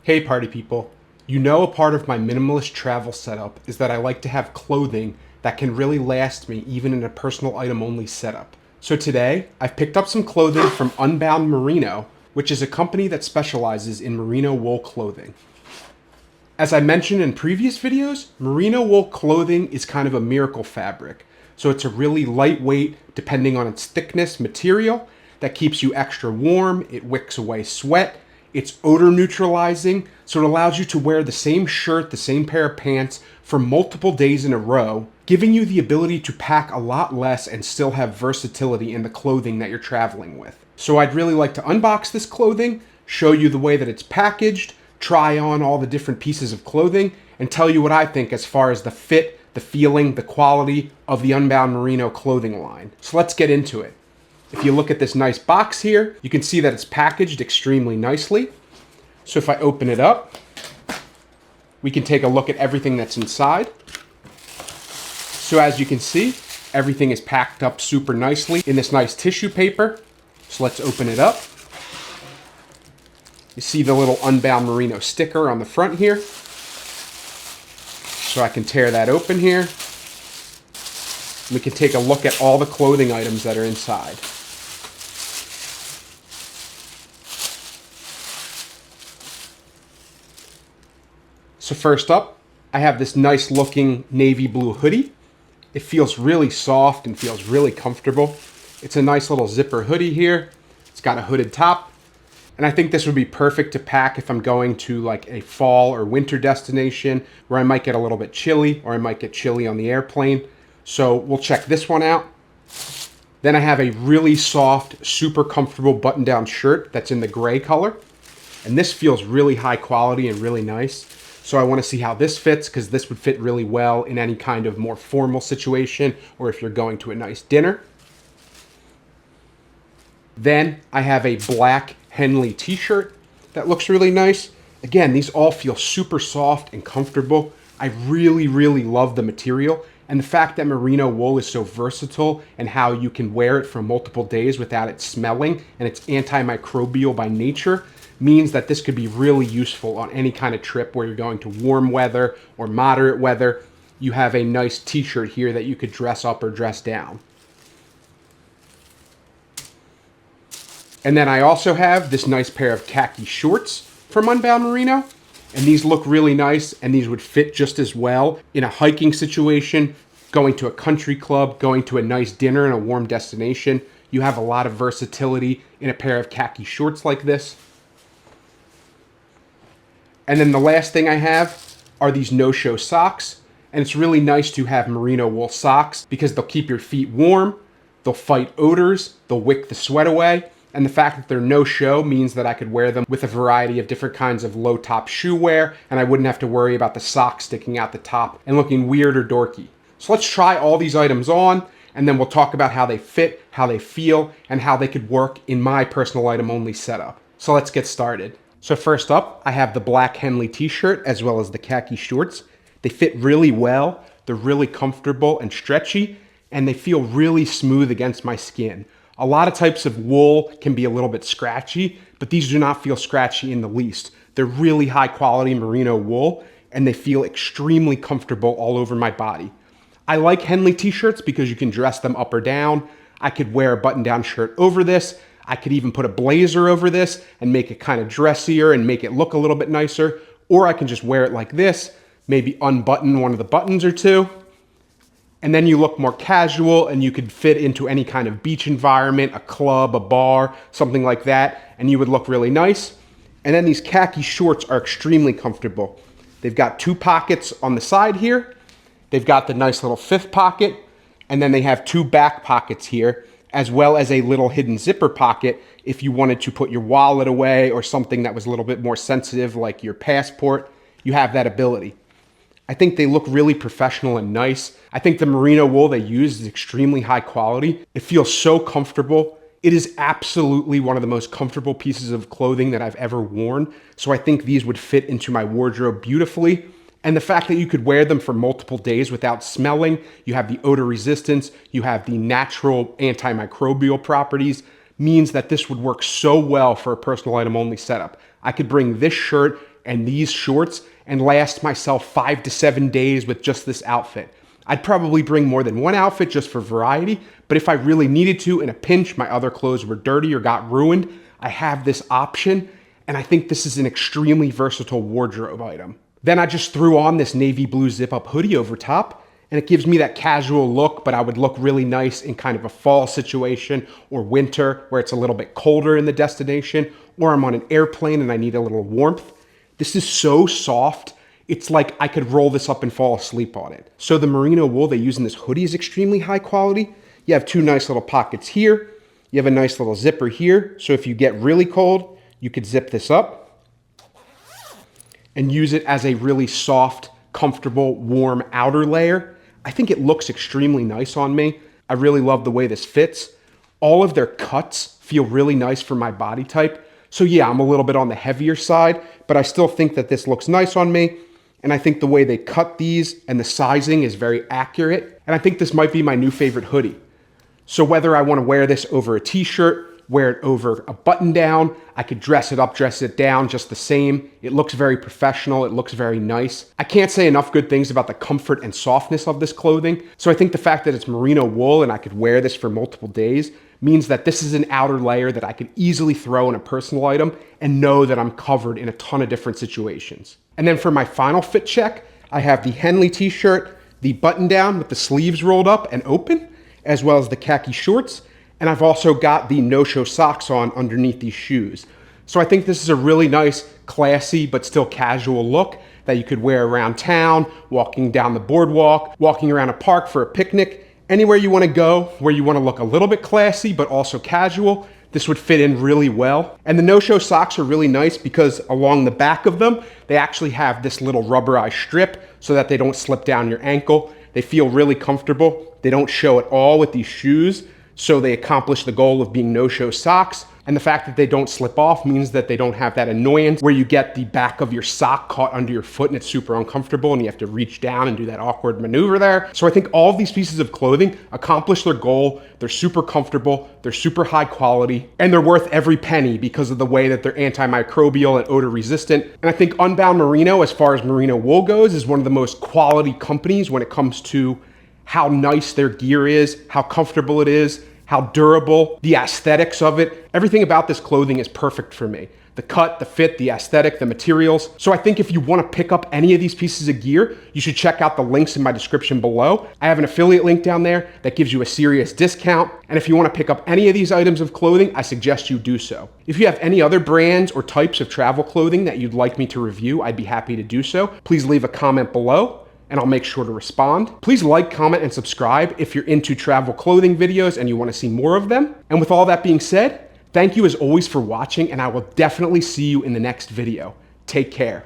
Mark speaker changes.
Speaker 1: Hey party people, you know a part of my minimalist travel setup is that I like to have clothing that can really last me even in a personal item only setup. So today, I've picked up some clothing from Unbound Merino, which is a company that specializes in merino wool clothing. As I mentioned in previous videos, merino wool clothing is kind of a miracle fabric. So it's a really lightweight, depending on its thickness, material that keeps you extra warm, it wicks away sweat, it's odor neutralizing, so it allows you to wear the same shirt, the same pair of pants for multiple days in a row, giving you the ability to pack a lot less and still have versatility in the clothing that you're traveling with. So I'd really like to unbox this clothing, show you the way that it's packaged, try on all the different pieces of clothing, and tell you what I think as far as the fit, the feeling, the quality of the Unbound Merino clothing line. So let's get into it. If you look at this nice box here, you can see that it's packaged extremely nicely. So if I open it up, we can take a look at everything that's inside. So as you can see, everything is packed up super nicely in this nice tissue paper. So let's open it up. You see the little Unbound Merino sticker on the front here. So I can tear that open here. We can take a look at all the clothing items that are inside. So first up, I have this nice looking navy blue hoodie. It feels really soft and feels really comfortable. It's a nice little zipper hoodie here. It's got a hooded top. And I think this would be perfect to pack if I'm going to like a fall or winter destination where I might get a little bit chilly or I might get chilly on the airplane. So we'll check this one out. Then I have a really soft, super comfortable button-down shirt that's in the gray color. And this feels really high quality and really nice. So I want to see how this fits because this would fit really well in any kind of more formal situation or if you're going to a nice dinner. Then I have a black Henley t-shirt that looks really nice. Again, these all feel super soft and comfortable. I really, really love the material. And the fact that merino wool is so versatile and how you can wear it for multiple days without it smelling and it's antimicrobial by nature means that this could be really useful on any kind of trip where you're going to warm weather or moderate weather. You have a nice t-shirt here that you could dress up or dress down. And then I also have this nice pair of khaki shorts from Unbound Merino. And these look really nice and these would fit just as well in a hiking situation, going to a country club, going to a nice dinner in a warm destination. You have a lot of versatility in a pair of khaki shorts like this. And then the last thing I have are these no-show socks. And it's really nice to have merino wool socks because they'll keep your feet warm, they'll fight odors, they'll wick the sweat away. And the fact that they're no-show means that I could wear them with a variety of different kinds of low-top shoe wear, and I wouldn't have to worry about the socks sticking out the top and looking weird or dorky. So let's try all these items on, and then we'll talk about how they fit, how they feel, and how they could work in my personal item only setup. So let's get started. So first up, I have the black Henley t-shirt as well as the khaki shorts. They fit really well, they're really comfortable and stretchy, and they feel really smooth against my skin. A lot of types of wool can be a little bit scratchy, but these do not feel scratchy in the least. They're really high quality merino wool, and they feel extremely comfortable all over my body. I like Henley t-shirts because you can dress them up or down. I could wear a button-down shirt over this. I could even put a blazer over this and make it kind of dressier and make it look a little bit nicer. Or I can just wear it like this, maybe unbutton one of the buttons or two. And then you look more casual and you could fit into any kind of beach environment, a club, a bar, something like that, and you would look really nice. And then these khaki shorts are extremely comfortable. They've got two pockets on the side here. They've got the nice little fifth pocket, and then they have two back pockets here, as well as a little hidden zipper pocket if you wanted to put your wallet away or something that was a little bit more sensitive like your passport. You have that ability. I think they look really professional and nice. I think the merino wool they use is extremely high quality. It feels so comfortable. It is absolutely one of the most comfortable pieces of clothing that I've ever worn. So I think these would fit into my wardrobe beautifully. And the fact that you could wear them for multiple days without smelling, you have the odor resistance, you have the natural antimicrobial properties, means that this would work so well for a personal item only setup. I could bring this shirt and these shorts and last myself 5 to 7 days with just this outfit. I'd probably bring more than one outfit just for variety, but if I really needed to in a pinch, my other clothes were dirty or got ruined, I have this option, and I think this is an extremely versatile wardrobe item. Then I just threw on this navy blue zip-up hoodie over top, and it gives me that casual look, but I would look really nice in kind of a fall situation or winter where it's a little bit colder in the destination, or I'm on an airplane and I need a little warmth. This is so soft. It's like I could roll this up and fall asleep on it. So the merino wool they use in this hoodie is extremely high quality. You have two nice little pockets here. You have a nice little zipper here. So if you get really cold, you could zip this up and use it as a really soft, comfortable, warm outer layer. I think it looks extremely nice on me. I really love the way this fits. All of their cuts feel really nice for my body type. So yeah, I'm a little bit on the heavier side, but I still think that this looks nice on me. And I think the way they cut these and the sizing is very accurate. And I think this might be my new favorite hoodie. So whether I want to wear this over a t-shirt, wear it over a button down, I could dress it up, dress it down just the same. It looks very professional. It looks very nice. I can't say enough good things about the comfort and softness of this clothing. So I think the fact that it's merino wool and I could wear this for multiple days means that this is an outer layer that I could easily throw in a personal item and know that I'm covered in a ton of different situations. And then for my final fit check, I have the Henley t-shirt, the button down with the sleeves rolled up and open, as well as the khaki shorts. And I've also got the no-show socks on underneath these shoes. So I think this is a really nice, classy, but still casual look that you could wear around town, walking down the boardwalk, walking around a park for a picnic, anywhere you want to go where you want to look a little bit classy, but also casual. This would fit in really well. And the no-show socks are really nice because along the back of them, they actually have this little rubberized strip so that they don't slip down your ankle. They feel really comfortable. They don't show at all with these shoes. So they accomplish the goal of being no-show socks. And the fact that they don't slip off means that they don't have that annoyance where you get the back of your sock caught under your foot and it's super uncomfortable and you have to reach down and do that awkward maneuver there. So I think all of these pieces of clothing accomplish their goal. They're super comfortable, they're super high quality, and they're worth every penny because of the way that they're antimicrobial and odor resistant. And I think Unbound Merino, as far as merino wool goes, is one of the most quality companies when it comes to how nice their gear is, how comfortable it is, how durable, the aesthetics of it. Everything about this clothing is perfect for me. The cut, the fit, the aesthetic, the materials. So I think if you want to pick up any of these pieces of gear, you should check out the links in my description below. I have an affiliate link down there that gives you a serious discount. And if you want to pick up any of these items of clothing, I suggest you do so. If you have any other brands or types of travel clothing that you'd like me to review, I'd be happy to do so. Please leave a comment below and I'll make sure to respond. Please like, comment, and subscribe if you're into travel clothing videos and you want to see more of them. And with all that being said, thank you as always for watching, and I will definitely see you in the next video. Take care.